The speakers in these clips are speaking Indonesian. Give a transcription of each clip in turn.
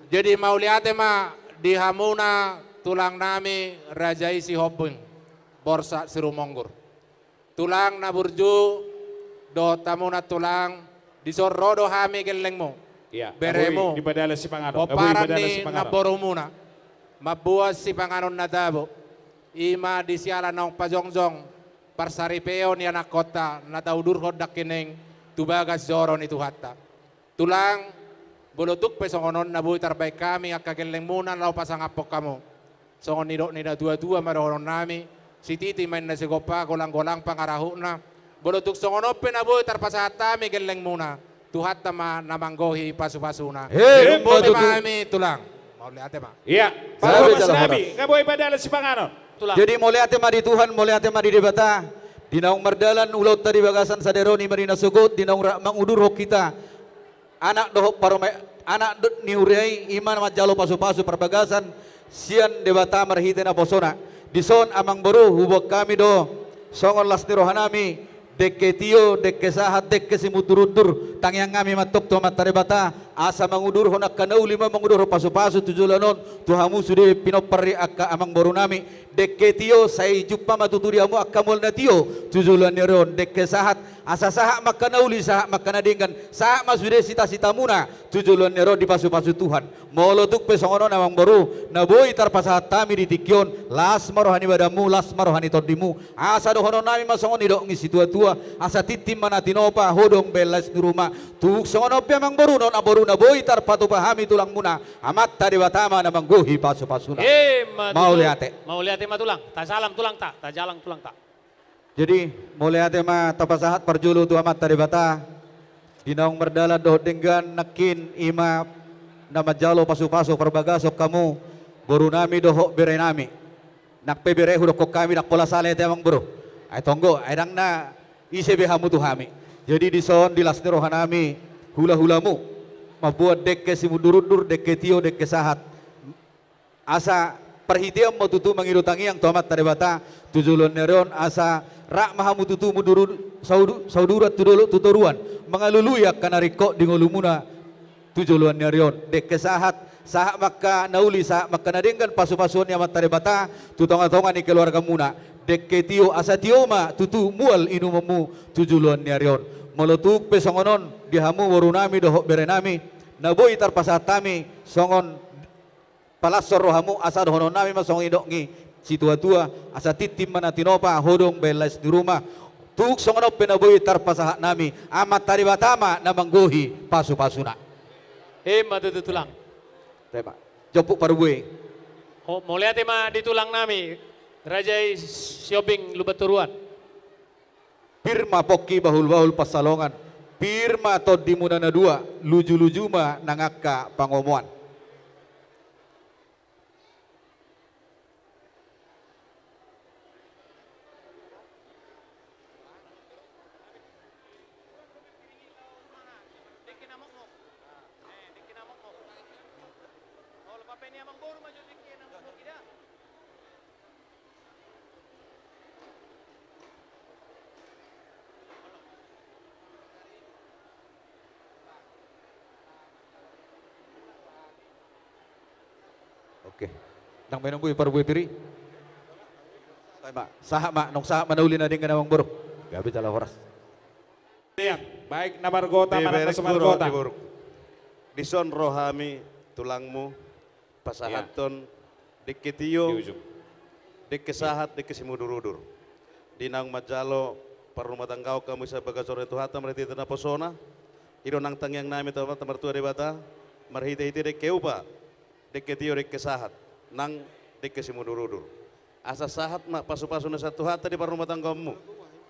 Jadi mau lihat ma di hamuna tulang nami rajai si hobeng borsa sirumonggur. Tulang na burju do tamuna tulang di sorrodo hami gelengmo. Iya, Beremo. di padala si Pangano. Oparan ni na boromuna. Mabuas si panganon na dabo. Ima di siala nong pajongjong. Parsaripeo ni anak kota na taudur hodak kineng tubagas joron itu hatta. Tulang bulutuk pe songonon na buhay terbaik kami akageleng muna lau pasang apok kamu. Songon nidok nida dua-dua marohonon nami. Si titi main na si gopa golang-golang pangarahu na. Bulutuk songonon pe na buhay terpasahat kami geleng muna. Tuhat tama namanggohi pasu-pasuna. Buhay kami tulang. Mau lihat ma. Iya, para mas nabi, ngaboy padala si Pangano. Tulang. Jadi mulai madi Tuhan, mulai madi debata. Dinaung merdalan ulau tadi bagasan saderoni marina sugut, dinaung mangudur hok kita. Anak dohok parome, anak niurai iman majalo pasu-pasu perbagasan. Sian debata marhitena posona. Dison amang boru hubok kami do. Songon las rohanami. Dekke tio, dekke sahat, dekke simuturutur. Tangyang kami matok to matarebata. Asa mangudur honak kanau lima mangudur pasu-pasu tujulanon. Tuhamu sudah pinopari akka amang boru nami. Dekke tio saya jumpa matuturiamu akka mulna tio. Tujulan neron dekke sahat. Asa sahak makanauli sahak makanadingkan. Sahak masude sita-sita muna. Tujulan neron di pasu-pasu Tuhan. Molotuk pesongonon amang boru. Naboy tarpasahat tami di tikyon. Las marohani badamu, las marohani todimu. Asa dohonon nami masongon idok ngisi tua-tua. Asa titim manatinopa hodong belas di rumah. Tuk songonopi amang boru non aboru naboy tarpatu pahami tulang muna. Amat tadi batama namang gohi pasu-pasuna. Mau lihat Mau lihat ma tulang. Tak salam tulang tak, tak jalang tulang tak. Jadi mulai hati ma tapasahat parjulu tu amat tadi bata. Dinaung merdala doh denggan nakin ima nama jalo pasu-pasu perbagasok kamu. Boru nami doh bere nami. Nak pebere hudok kami nak pola sale temang bro. Ay tonggo ay dang na isebe hamu tu hami. Jadi di son di lasni rohanami hula-hulamu. Mabuat dekke simudurudur dekke tio dekke sahat. Asa perhitian mau tutu mengirutangi yang tomat tadi bata. Tujulun neron asa rak mahamu tutu mudurud saudurat tudulu tuturuan mengaluluyak kanariko di ngolumuna tujuluan neron dekke sahat sahak maka nauli sahak maka nadenggan pasu-pasuan yang matare bata tutongan-tongan ni keluarga muna dekke tio asa tioma tutu mual inumamu tujuluan neron molotuk pesongonon dihamu warunami dohok berenami naboy tarpasatami songon palasor rohamu asa dohonon nami masong idok ngi situa-tua asa titim manatinopa hodong belas di rumah tuk songonop penaboy tarpasahat nami amat tadi batama namanggohi pasu-pasuna Matutu tulang. tema jopuk parubue Mau lihat ma di tulang nami. Rajai siobing lubaturuan. pirma poki bahul-bahul pasalongan pirma tod di munana dua luju-luju ma nangaka pangomuan. Oke, nang menunggu parubue piri. Sahak mak, nong sahak manauli na din ka namang bro. Gabi tala horas. Baik namargota mana semargota. Dison rohami tulangmu pasahaton dekke tio dekke sahat dekke simudurudur. Dinang majalo parumah tanggau kamu sa bagasore tuhata meriti tena posona. Ido nang tangyang nami tawa tamartua debata marhite-hite dekke upa. Dekke tio dekke sahat nang dekke simudurudur. Asa sahat mak pasu-pasu na satu hata di parumah tanggamu.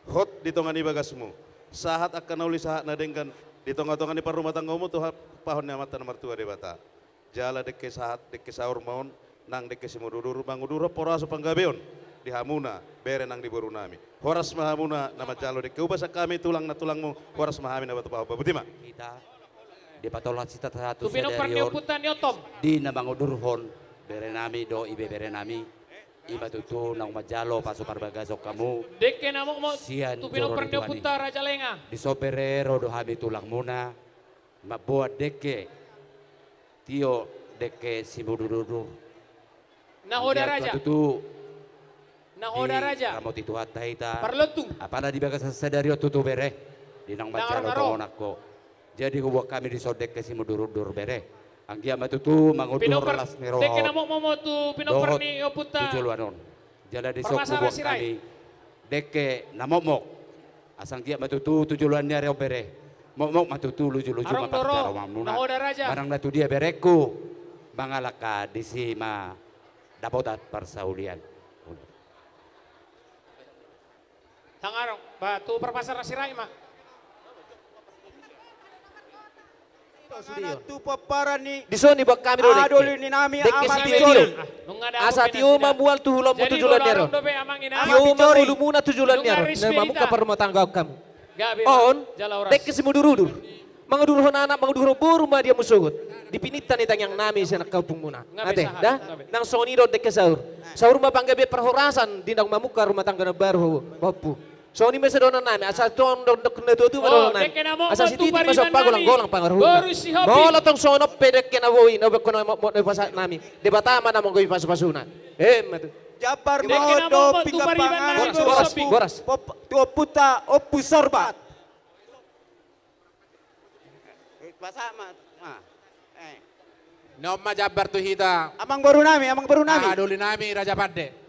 Hot di tongani bagasmu. Sahat akan nauli sahat nadengkan di tonga-tonga di parumah tanggamu tuh pahon nyamatan mertua debata. Jala dekke sahat dekke saur maun nang dekke simudurudur manguduro poraso panggabeon di hamuna bere nang di borunami. Horas mahamuna nama jalo dekke ubasa kami tulang na tulangmu horas mahami na batu pahu butima. Kita di patolan sita satu Tupinong parniuputan ni Otom. di namangudurhon berenami do ibe berenami iba tutu nang majalo paso parbagasok kamu Dekke namo mo. sian Tupinong turun parniuputan Raja Lenga. di soperero do habi tulang muna mabuat deke tio deke si mudurudur. Nahoda raja. Tutu Nahoda raja. Kamu titu hataita. Parletung. Apana di bagas sadario tutu bere. Dinang macaro Naro-naro. tongonakko. Jadi huwag kami di sodek ke si mudurudur bere. Ang gia matutu mangutur Pinoper. las niro. Deke na mo tu pinoper ni oputa. Tujuluanon. Jala di sok Permasara huwag siray. kami. Deke namomok. Asang gia matutu tujuluan niya reo bere. Momok matutu luju-luju Arong doro. mapakjaro mamnuna. Nahoda raja. Barang na tu dia bereku. Mangalaka di si ma dapotat parsaulian. Tangarong. Batu permasara siray ma. Tu papara ni Di sini bak kami ro adol ni nami Dek amat kesi tiol. video. Asa tio mamual tu hulom Jadi tujulan dulu nero. arong dobe amang ina. Tio Pitori. mamulu muna tujulan nero. Lungaris Na mamuka Pelita. parma tangga kamu. Gabi. On, Jala oras. dek kesi mudurudur. Mangaduruhon anak, mangaduruhon buru ma dia musugut. Dipinitan itang yang nami sa nakaupung muna. Ngabe Ate, sahat, dah? ngabe. Nang sonido dek ke sahur. Sahur mapanggabi perhorasan dindang mamuka rumah tangga na baru bapu. Soni mesa donan nami, asal ton dok na tutu Oh, nami. dek na mo Asal mo si tu titi pariban masuk pagulang nami. golang pangaruh. Baru si Hobi. Bola tong sonop pedek kena woi na ko na mo pasa nami. Debatama na mo goy pasu-pasuna. Jabar Dek mau na mo do mo tu piga pariban pangan. nami. Boras, boras, Sopi. boras. Tu puta opu sorbat. Pasama. Nom majabar tu hita. Amang baru nami. Aduli nami Raja Pande.